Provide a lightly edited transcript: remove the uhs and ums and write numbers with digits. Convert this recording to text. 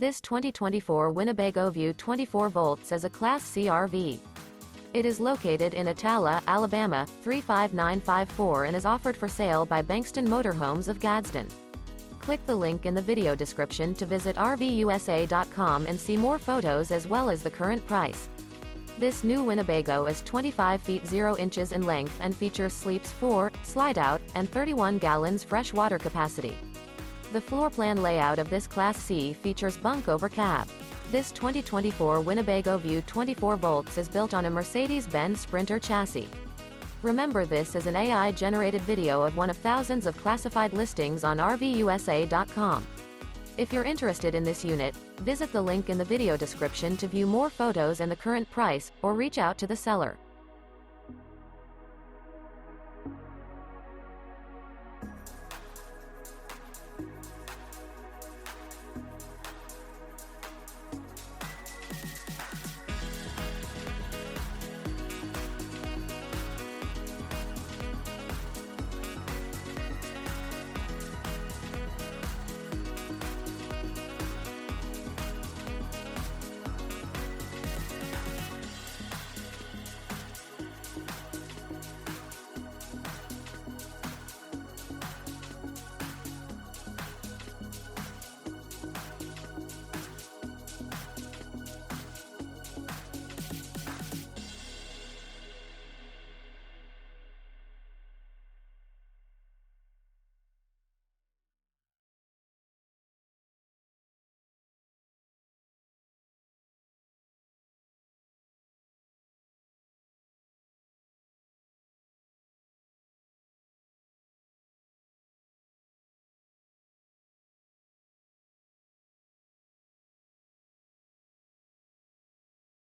This 2024 Winnebago View 24 volts is a Class C RV. It is located in Attalla, Alabama, 35954 and is offered for sale by Bankston Motorhomes of Gadsden. Click the link in the video description to visit RVUSA.com and see more photos as well as the current price. This new Winnebago is 25 feet 0 inches in length and features sleeps 4, Slideout, and 31 gallons fresh water capacity. The floor plan layout of this Class C features Bunk Over Cab. This 2024 Winnebago View 24 volts is built on a Mercedes Benz Sprinter chassis. Remember, this is an AI-generated video of one of thousands of classified listings on RVUSA.com. If you're interested in this unit, visit the link in the video description to view more photos and the current price, or reach out to the seller.